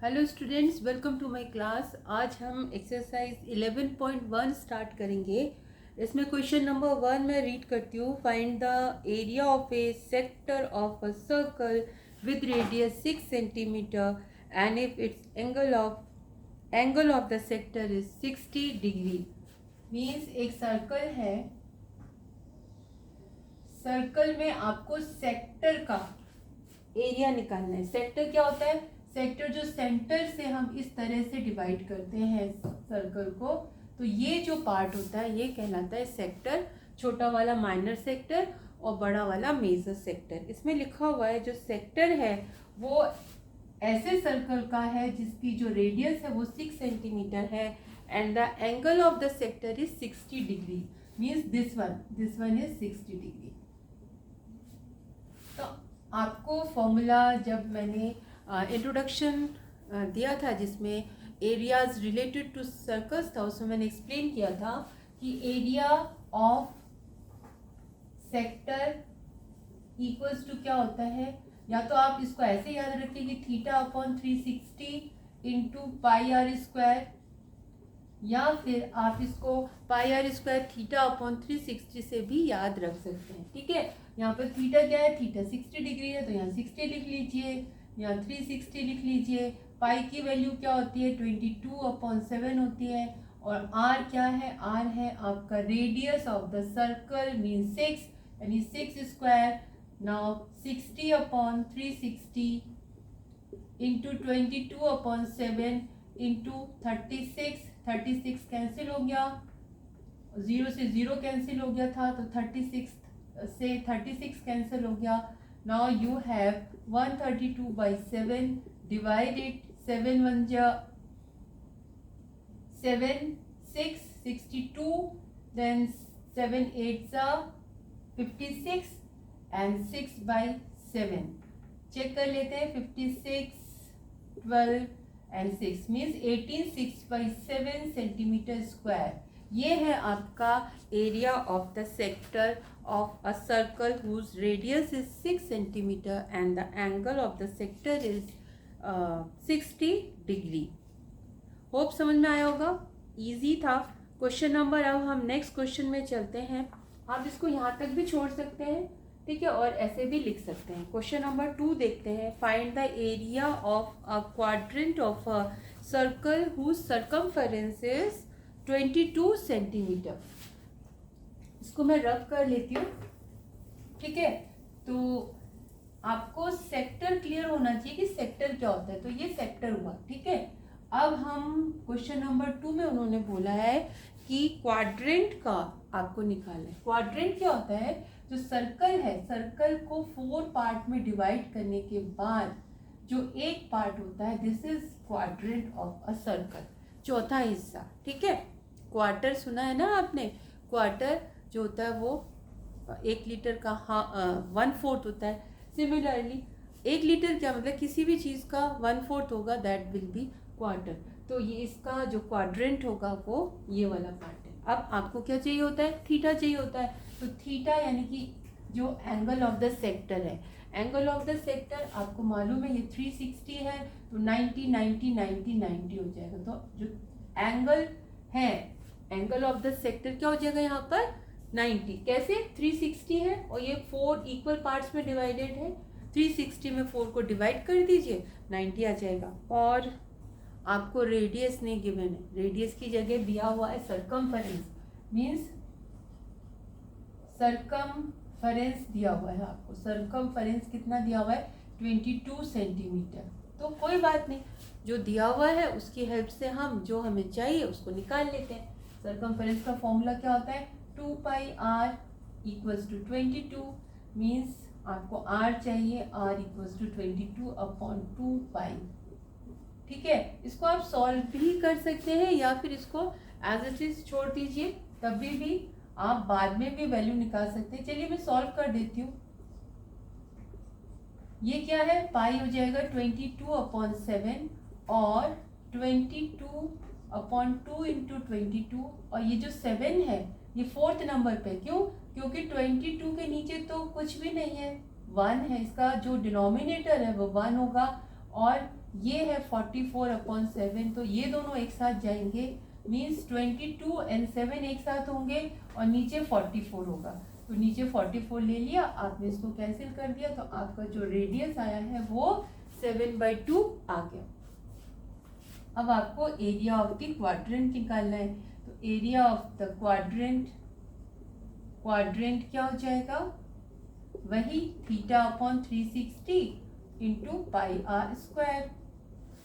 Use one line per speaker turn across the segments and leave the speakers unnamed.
Hello students, welcome to my class. आज हम exercise 11.1 start करेंगे। इसमें क्वेश्चन नंबर 1 मैं रीड करती हूँ। Find the area of A sector of a circle with radius 6 centimetre and if it's angle of the sector is 60 degree. Means एक circle है, circle में आपको सेक्टर का एरिया निकालना है। सेक्टर क्या होता है? सेक्टर जो सेंटर से हम इस तरह से डिवाइड करते हैं सर्कल को, तो ये जो पार्ट होता है ये कहलाता है सेक्टर। छोटा वाला माइनर सेक्टर और बड़ा वाला मेजर सेक्टर। इसमें लिखा हुआ है जो सेक्टर है वो ऐसे सर्कल का है जिसकी जो रेडियस है वो 6 सेंटीमीटर है and the angle of the sector is 60 degree. Means this one is 60 degree. तो आपको फॉर्मूला जब मैंने इंट्रोडक्शन दिया था जिसमें एरियाज रिलेटेड टू सर्कल्स था, उसमें मैंने एक्सप्लेन किया था कि area of sector equals to क्या होता है। या तो आप इसको ऐसे याद रखिए कि theta upon 360 into pi r square, या फिर आप इसको pi r square theta upon 360 से भी याद रख सकते हैं। ठीक है, यहाँ पर थीटा क्या है? थीटा 60 डिग्री है, तो यहाँ 60 लिख लीजिए, यहाँ 360 लिख लीजिए। पाई की वैल्यू क्या होती है? 22/7 होती है। और आर क्या है? आर है आपका radius of the circle mean 6, यानी 6 square. Now 60/360 into 22/7 into 36 cancel हो गया, 0 से 0 कैंसिल हो गया था, तो 36 से 36 कैंसिल हो गया। नाउ यू हैव 132/7 डिवाइडेड 7 1 जा 7 6 62, देन 7 8 जा 56 एंड 6/7 चेक कर लेते हैं। 56 12 एंड 6 मीन्स 18 6/7 सेंटीमीटर स्क्वायर। ये है आपका area of the sector of a circle whose radius is 6 centimeter and the angle of the sector is 60 degree. Hope समझ में आया होगा, इजी था क्वेश्चन नंबर। अब हम नेक्स्ट क्वेश्चन में चलते हैं। आप इसको यहाँ तक भी छोड़ सकते हैं, ठीक है, और ऐसे भी लिख सकते हैं। क्वेश्चन नंबर 2 देखते हैं। Find the area of a quadrant of a circle whose circumference is 22 centimetre. इसको मैं रब कर लेती हूँ, ठीक है। तो आपको सेक्टर क्लियर होना चाहिए कि सेक्टर क्या होता है। तो ये सेक्टर हुआ, ठीक है। अब हम क्वेश्चन नंबर 2 में उन्होंने बोला है कि क्वाड्रेंट का आपको निकालना है। क्वाड्रेंट क्या होता है? जो सर्कल है, सर्कल को 4 पार्ट में डिवाइड करने के बाद जो एक पार्ट होता है, this is quadrant of a circle, चौथा हिस्सा, ठीक है। क्वार्टर सुना है ना आपने? क्वार्टर जो होता है वो 1 लीटर का 1/4 होता है। सिमिलरली 1 लीटर क्या मतलब? किसी भी चीज़ का 1/4 होगा, दैट विल बी क्वार्टर। तो ये इसका जो क्वाड्रेंट होगा वो ये वाला पार्ट है। अब आपको क्या चाहिए होता है? थीटा चाहिए होता है। तो थीटा यानी कि जो एंगल ऑफ द सेक्टर है, एंगल ऑफ द सेक्टर आपको मालूम है ये 360 है, तो 90 90 90 90 हो जाएगा। तो जो एंगल है, एंगल ऑफ द सेक्टर क्या हो जाएगा यहाँ पर? 90। कैसे? 360 है और ये 4 इक्वल पार्ट्स में डिवाइडेड है। 360 में 4 को डिवाइड कर दीजिए, 90 आ जाएगा। और आपको रेडियस नहीं गिवन है, रेडियस की जगह दिया हुआ है सर्कमफेरेंस। मीन्स सर्कमफेरेंस दिया हुआ है आपको। सर्कमफेरेंस कितना दिया हुआ है? 22 सेंटीमीटर। तो कोई बात नहीं, जो दिया हुआ है उसकी हेल्प से हम जो हमें चाहिए उसको निकाल लेते हैं। सर्कमफेरेंस का फॉर्मूला क्या होता है? 2 पाई आर इक्वल्स टू 22। मीन्स आपको आर चाहिए, आर इक्वल्स टू 22/2 पाई, ठीक है। इसको आप सॉल्व भी कर सकते हैं या फिर इसको एज इट इज छोड़ दीजिए, तभी भी आप बाद में भी वैल्यू निकाल सकते हैं। चलिए मैं सॉल्व कर देती हूँ। ये क्या है? पाई हो जाएगा 22/7 और 22/2 इंटू 22, और ये जो 7 है ये 4th नंबर पे। क्यों? क्योंकि 22 के नीचे तो कुछ भी नहीं है, 1 है। इसका जो डिनोमिनेटर है वो 1 होगा, और ये है 44/7, तो ये दोनों एक साथ जाएंगे, मीन्स 22 एंड 7 एक साथ होंगे और नीचे 44 होगा। तो नीचे 44 ले लिया आपने, इसको कैंसिल कर दिया, तो आपका जो रेडियस आया है वो 7/2 आ गया। अब आपको एरिया ऑफ द क्वाड्रेंट निकालना है, तो एरिया ऑफ द क्वाड्रेंट क्या हो जाएगा, वही θ/360 इंटू πr²।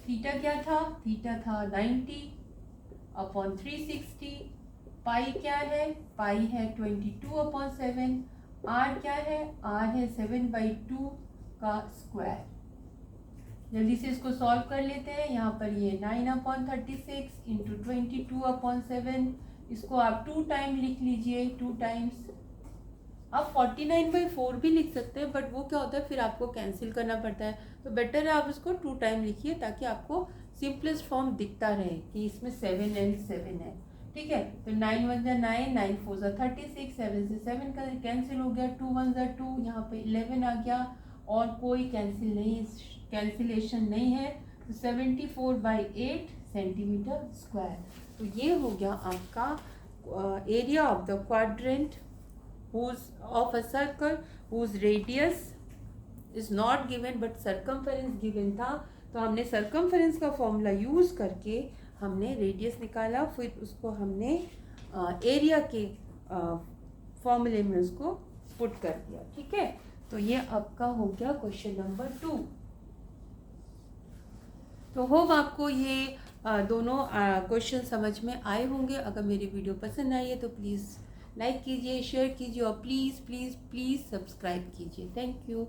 थीटा क्या था, थीटा था 90/360। पाई क्या है, पाई है 22/7। आर क्या है, आर है 7/2 का स्क्वायर। जल्दी से इसको सॉल्व कर लेते हैं। यहाँ पर ये 9/36 इंटू 22/7, इसको आप 2 टाइम लिख लीजिए, 2 टाइम्स। आप 49/4 भी लिख सकते हैं, बट वो क्या होता है फिर आपको कैंसिल करना पड़ता है, तो बेटर है आप इसको 2 टाइम लिखिए ताकि आपको सिंपलेस्ट फॉर्म दिखता रहे कि इसमें 7 एंड 7 है। ठीक है, तो 9 1 जा 9, 9 4 जा 36, 7 से 7 का कैंसिल हो गया, 2 1 जा 2, यहाँ पे 11 आ गया और कोई कैंसिलेशन नहीं है, तो 74/8 सेंटीमीटर स्क्वायर। तो ये हो गया आपका area of the quadrant of a circle whose radius is not given but circumference given था। तो हमने circumference का फॉर्मूला यूज़ करके हमने रेडियस निकाला, फिर उसको हमने एरिया के फॉर्मूले में उसको पुट कर दिया। ठीक है, तो ये आपका हो गया क्वेश्चन नंबर 2। तो होप आपको ये दोनों क्वेश्चन समझ में आए होंगे। अगर मेरी वीडियो पसंद आई है तो प्लीज़ लाइक कीजिए, शेयर कीजिए और प्लीज़ प्लीज़ प्लीज़ सब्सक्राइब कीजिए। Thank you.